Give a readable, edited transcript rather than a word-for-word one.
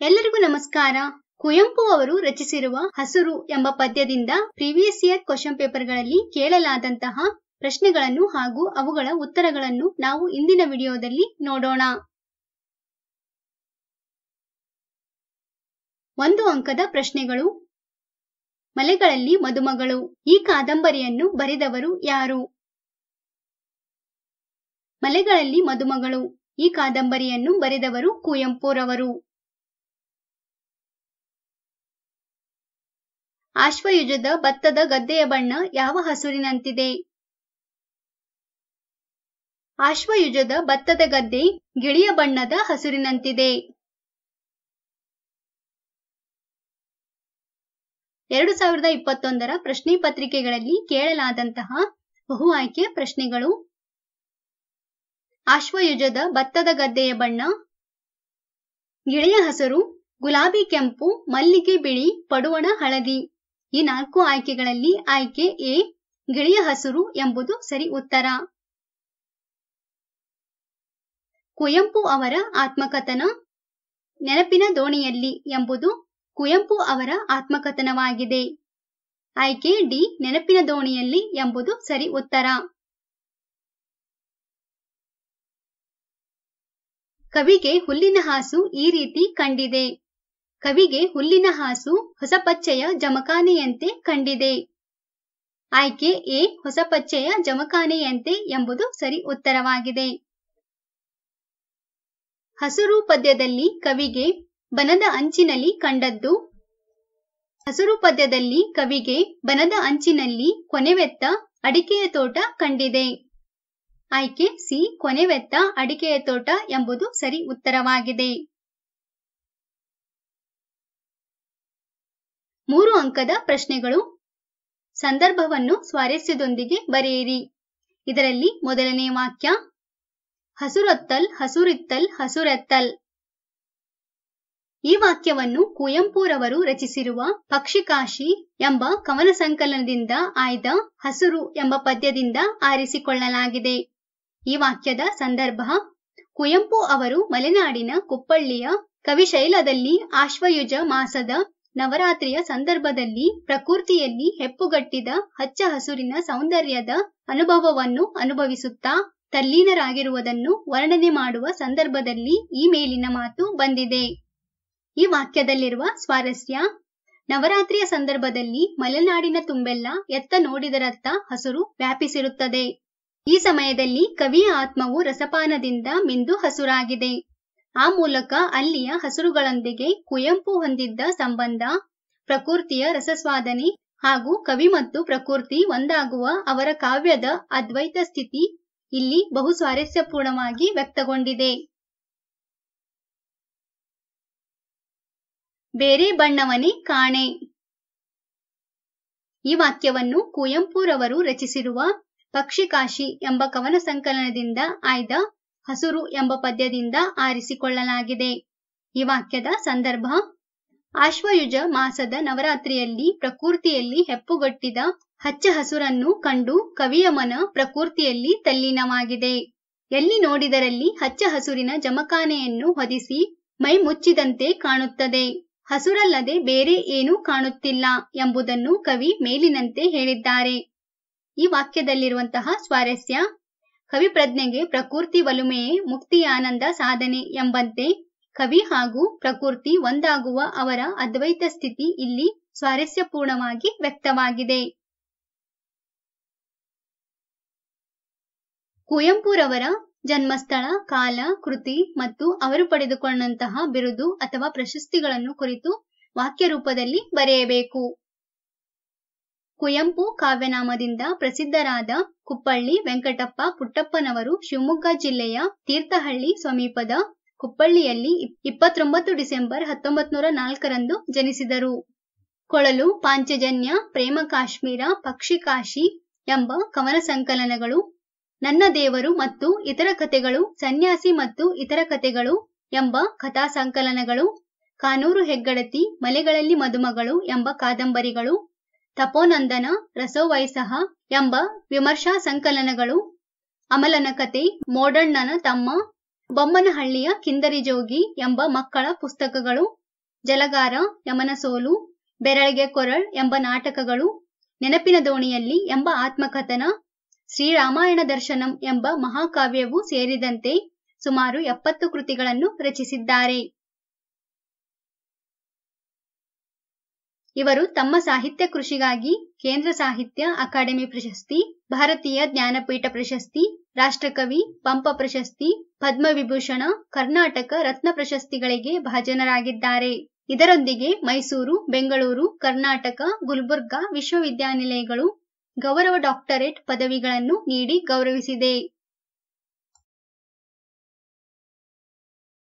ಎಲ್ಲರಿಗೂ ನಮಸ್ಕಾರ. ಕುವೆಂಪು ಅವರು ರಚಿಸಿರುವ ಹಸುರು ಎಂಬ ಪದ್ಯದಿಂದ ಪ್ರೀವಿಯಸ್ ಇಯರ್ ಕ್ವೆಶ್ಚನ್ ಪೇಪರ್ಗಳಲ್ಲಿ ಕೇಳಲಾದಂತಹ ಪ್ರಶ್ನೆಗಳನ್ನು ಹಾಗೂ ಅವುಗಳ ಉತ್ತರಗಳನ್ನು ನಾವು ಇಂದಿನ ವಿಡಿಯೋದಲ್ಲಿ ನೋಡೋಣ. 1 ಅಂಕದ ಪ್ರಶ್ನೆಗಳು. ಮಲೆಗಳಲ್ಲಿ ಮದುಮಗಳು ಈ ಕಾದಂಬರಿಯನ್ನು ಬರೆದವರು ಯಾರು? ಮಲೆಗಳಲ್ಲಿ ಮದುಮಗಳು ಈ ಕಾದಂಬರಿಯನ್ನು ಬರೆದವರು ಕುವೆಂಪುರವರು. ಆಶ್ವಯುಜದ ಭತ್ತದ ಗದ್ದೆಯ ಬಣ್ಣ ಯಾವ ಹಸುರಿನಂತಿದೆ? ಆಶ್ವಯುಜದ ಭತ್ತದ ಗದ್ದೆ ಗಿಳಿಯ ಬಣ್ಣದ ಹಸುರಿನಂತಿದೆ. 2021ರ ಪ್ರಶ್ನೆ ಪತ್ರಿಕೆಗಳಲ್ಲಿ ಕೇಳಲಾದಂತಹ ಬಹು ಆಯ್ಕೆ ಪ್ರಶ್ನೆಗಳು. ಆಶ್ವಯುಜದ ಭತ್ತದ ಗದ್ದೆಯ ಬಣ್ಣ, ಗಿಳಿಯ ಹಸುರು, ಗುಲಾಬಿ ಕೆಂಪು, ಮಲ್ಲಿಗೆ ಬಿಳಿ, ಪಡುವಣ ಹಳದಿ. ಈ 4 ಆಯ್ಕೆಗಳಲ್ಲಿ ಆಯ್ಕೆ ಎ ಗಿಳಿಯ ಹಸುರು ಎಂಬುದು ಸರಿ ಉತ್ತರ. ಕುವೆಂಪು ಅವರ ಆತ್ಮಕಥನ ನೆನಪಿನ ದೋಣಿಯಲ್ಲಿ ಎಂಬುದು ಕುವೆಂಪು ಅವರ ಆತ್ಮಕಥನವಾಗಿದೆ. ಆಯ್ಕೆ ಡಿ ನೆನಪಿನ ದೋಣಿಯಲ್ಲಿ ಎಂಬುದು ಸರಿ ಉತ್ತರ. ಕವಿಗೆ ಹುಲ್ಲಿನ ಹಾಸು ಈ ರೀತಿ ಕಂಡಿದೆ. ಕವಿಗೆ ಹುಲ್ಲಿನ ಹಾಸು ಹೊಸಪಚ್ಚೆಯ ಜಮಖಾನೆಯಂತೆ ಕಂಡಿದೆ. ಆಯ್ಕೆ ಎ ಹೊಸಪಚ್ಚೆಯ ಜಮಖಾನೆಯಂತೆ ಎಂಬುದು ಸರಿ ಉತ್ತರವಾಗಿದೆ. ಹಸುರು ಪದ್ಯದಲ್ಲಿ ಕವಿಗೆ ಬನದ ಅಂಚಿನಲ್ಲಿ ಕಂಡದ್ದು. ಹಸುರು ಪದ್ಯದಲ್ಲಿ ಕವಿಗೆ ಬನದ ಅಂಚಿನಲ್ಲಿ ಕೊನೆವೆತ್ತ ಅಡಿಕೆಯ ತೋಟ ಕಂಡಿದೆ. ಆಯ್ಕೆ ಸಿ ಕೊನೆವೆತ್ತ ಅಡಿಕೆಯ ತೋಟ ಎಂಬುದು ಸರಿ ಉತ್ತರವಾಗಿದೆ. 3 ಅಂಕದ ಪ್ರಶ್ನೆಗಳು. ಸಂದರ್ಭವನ್ನು ಸ್ವಾರಸ್ಯದೊಂದಿಗೆ ಬರೆಯಿರಿ. ಇದರಲ್ಲಿ ಮೊದಲನೇ ವಾಕ್ಯ ಹಸುರೊತ್ತಲ್ ಹಸುರಿತ್ತಲ್ ಹಸುರೆತ್ತಲ್. ಈ ವಾಕ್ಯವನ್ನು ಕುವೆಂಪುರವರು ರಚಿಸಿರುವ ಪಕ್ಷಿಕಾಶಿ ಎಂಬ ಕವನ ಸಂಕಲನದಿಂದ ಆಯ್ದ ಹಸುರು ಎಂಬ ಪದ್ಯದಿಂದ ಆರಿಸಿಕೊಳ್ಳಲಾಗಿದೆ. ಈ ವಾಕ್ಯದ ಸಂದರ್ಭ ಕುವೆಂಪು ಅವರು ಮಲೆನಾಡಿನ ಕುಪ್ಪಳ್ಳಿಯ ಕವಿಶೈಲದಲ್ಲಿ ಆಶ್ವಯುಜ ಮಾಸದ ನವರಾತ್ರಿಯ ಸಂದರ್ಭದಲ್ಲಿ ಪ್ರಕೃತಿಯಲ್ಲಿ ಹೆಪ್ಪುಗಟ್ಟಿದ ಹಚ್ಚ ಹಸುರಿನ ಸೌಂದರ್ಯದ ಅನುಭವವನ್ನು ಅನುಭವಿಸುತ್ತಾ ತಲ್ಲೀನರಾಗಿರುವುದನ್ನು ವರ್ಣನೆ ಮಾಡುವ ಸಂದರ್ಭದಲ್ಲಿ ಈ ಮೇಲಿನ ಮಾತು ಬಂದಿದೆ. ಈ ವಾಕ್ಯದಲ್ಲಿರುವ ಸ್ವಾರಸ್ಯ ನವರಾತ್ರಿಯ ಸಂದರ್ಭದಲ್ಲಿ ಮಲೆನಾಡಿನ ತುಂಬೆಲ್ಲ ಎತ್ತ ನೋಡಿದರತ್ತ ಹಸುರು ವ್ಯಾಪಿಸಿರುತ್ತದೆ. ಈ ಸಮಯದಲ್ಲಿ ಕವಿಯ ಆತ್ಮವು ರಸಪಾನದಿಂದ ಮಿಂದು ಹಸುರಾಗಿದೆ. ಆ ಮೂಲಕ ಅಲ್ಲಿಯ ಹಸುರುಗಳೊಂದಿಗೆ ಕುವೆಂಪು ಹೊಂದಿದ್ದ ಸಂಬಂಧ, ಪ್ರಕೃತಿಯ ರಸಸ್ವಾದನೆ ಹಾಗೂ ಕವಿ ಮತ್ತು ಪ್ರಕೃತಿ ಒಂದಾಗುವ ಅವರ ಕಾವ್ಯದ ಅದ್ವೈತ ಸ್ಥಿತಿ ಇಲ್ಲಿ ಬಹು ಸ್ವಾರಸ್ಯಪೂರ್ಣವಾಗಿ ವ್ಯಕ್ತಗೊಂಡಿದೆ. ಬೇರೆ ಬಣ್ಣವನೇ ಕಾಣೆ. ಈ ವಾಕ್ಯವನ್ನು ಕುವೆಂಪುರವರು ರಚಿಸಿರುವ ಪಕ್ಷಿಕಾಶಿ ಎಂಬ ಕವನ ಸಂಕಲನದಿಂದ ಆಯ್ದ ಹಸುರು ಎಂಬ ಪದ್ಯದಿಂದ ಆರಿಸಿಕೊಳ್ಳಲಾಗಿದೆ. ಈ ವಾಕ್ಯದ ಸಂದರ್ಭ ಆಶ್ವಯುಜ ಮಾಸದ ನವರಾತ್ರಿಯಲ್ಲಿ ಪ್ರಕೃತಿಯಲ್ಲಿ ಹೆಪ್ಪುಗಟ್ಟಿದ ಹಚ್ಚ ಹಸುರನ್ನು ಕಂಡು ಕವಿಯ ಮನ ಪ್ರಕೃತಿಯಲ್ಲಿ ತಲ್ಲೀನವಾಗಿದೆ. ಎಲ್ಲಿ ನೋಡಿದರಲ್ಲಿ ಹಚ್ಚ ಹಸುರಿನ ಜಮಖಾನೆಯನ್ನು ಹೊದಿಸಿ ಮೈ ಮುಚ್ಚಿದಂತೆ ಕಾಣುತ್ತದೆ. ಹಸುರಲ್ಲದೆ ಬೇರೆ ಏನೂ ಕಾಣುತ್ತಿಲ್ಲ ಎಂಬುದನ್ನು ಕವಿ ಮೇಲಿನಂತೆ ಹೇಳಿದ್ದಾರೆ. ಈ ವಾಕ್ಯದಲ್ಲಿರುವಂತಹ ಸ್ವಾರಸ್ಯ ಕವಿ ಪ್ರಜ್ಞೆಗೆ ಪ್ರಕೃತಿ ಒಲುಮೆಯೇ ಮುಕ್ತಿಯಾನಂದ ಸಾಧನೆ ಎಂಬಂತೆ ಕವಿ ಹಾಗೂ ಪ್ರಕೃತಿ ಒಂದಾಗುವ ಅವರ ಅದ್ವೈತ ಸ್ಥಿತಿ ಇಲ್ಲಿ ಸ್ವಾರಸ್ಯಪೂರ್ಣವಾಗಿ ವ್ಯಕ್ತವಾಗಿದೆ. ಕುವೆಂಪುರವರ ಜನ್ಮಸ್ಥಳ, ಕಾಲ, ಕೃತಿ ಮತ್ತು ಅವರು ಪಡೆದುಕೊಂಡಂತಹ ಬಿರುದು ಅಥವಾ ಪ್ರಶಸ್ತಿಗಳನ್ನು ಕುರಿತು ವಾಕ್ಯ ರೂಪದಲ್ಲಿ ಬರೆಯಬೇಕು. ಕುವೆಂಪು ಕಾವ್ಯನಾಮದಿಂದ ಪ್ರಸಿದ್ಧರಾದ ಕುಪ್ಪಳ್ಳಿ ವೆಂಕಟಪ್ಪ ಪುಟ್ಟಪ್ಪನವರು ಶಿವಮೊಗ್ಗ ಜಿಲ್ಲೆಯ ತೀರ್ಥಹಳ್ಳಿ ಸಮೀಪದ ಕುಪ್ಪಳ್ಳಿಯಲ್ಲಿ 29 ಡಿಸೆಂಬರ್ 1904ರಂದು ಜನಿಸಿದರು. ಕೊಳಲು, ಪಾಂಚಜನ್ಯ, ಪ್ರೇಮ ಕಾಶ್ಮೀರ, ಪಕ್ಷಿಕಾಶಿ ಎಂಬ ಕವನ ಸಂಕಲನಗಳು, ನನ್ನ ದೇವರು ಮತ್ತು ಇತರ ಕಥೆಗಳು, ಸನ್ಯಾಸಿ ಮತ್ತು ಇತರ ಕಥೆಗಳು ಎಂಬ ಕಥಾ ಸಂಕಲನಗಳು, ಕಾನೂರು ಹೆಗ್ಗಡತಿ, ಮಲೆಗಳಲ್ಲಿ ಮದುಮಗಳು ಎಂಬ ಕಾದಂಬರಿಗಳು, ತಪೋನಂದನ, ರಸೋವೈಸಹ ಎಂಬ ವಿಮರ್ಶಾ ಸಂಕಲನಗಳು, ಅಮಲನ ಕತೆ, ಮೋಡಣ್ಣನ ತಮ್ಮ, ಬೊಮ್ಮನಹಳ್ಳಿಯ ಕಿಂದರಿ ಜೋಗಿ ಎಂಬ ಮಕ್ಕಳ ಪುಸ್ತಕಗಳು, ಜಲಗಾರ, ಯಮನ ಸೋಲು, ಬೆರಳಿಗೆ ಕೊರಳ್ ಎಂಬ ನಾಟಕಗಳು, ನೆನಪಿನ ದೋಣಿಯಲ್ಲಿ ಎಂಬ ಆತ್ಮಕಥನ, ಶ್ರೀರಾಮಾಯಣ ದರ್ಶನಂ ಎಂಬ ಮಹಾಕಾವ್ಯವೂ ಸೇರಿದಂತೆ ಸುಮಾರು 70 ಕೃತಿಗಳನ್ನು ರಚಿಸಿದ್ದಾರೆ. ಇವರು ತಮ್ಮ ಸಾಹಿತ್ಯ ಕೃಷಿಗಾಗಿ ಕೇಂದ್ರ ಸಾಹಿತ್ಯ ಅಕಾಡೆಮಿ ಪ್ರಶಸ್ತಿ, ಭಾರತೀಯ ಜ್ಞಾನಪೀಠ ಪ್ರಶಸ್ತಿ, ರಾಷ್ಟ್ರಕವಿ ಪಂಪ ಪ್ರಶಸ್ತಿ, ಪದ್ಮವಿಭೂಷಣ, ಕರ್ನಾಟಕ ರತ್ನ ಪ್ರಶಸ್ತಿಗಳಿಗೆ ಭಾಜನರಾಗಿದ್ದಾರೆ. ಇದರೊಂದಿಗೆ ಮೈಸೂರು, ಬೆಂಗಳೂರು, ಕರ್ನಾಟಕ, ಗುಲ್ಬರ್ಗಾ ವಿಶ್ವವಿದ್ಯಾನಿಲಯಗಳು ಗೌರವ ಡಾಕ್ಟರೇಟ್ ಪದವಿಗಳನ್ನು ನೀಡಿ ಗೌರವಿಸಿದೆ.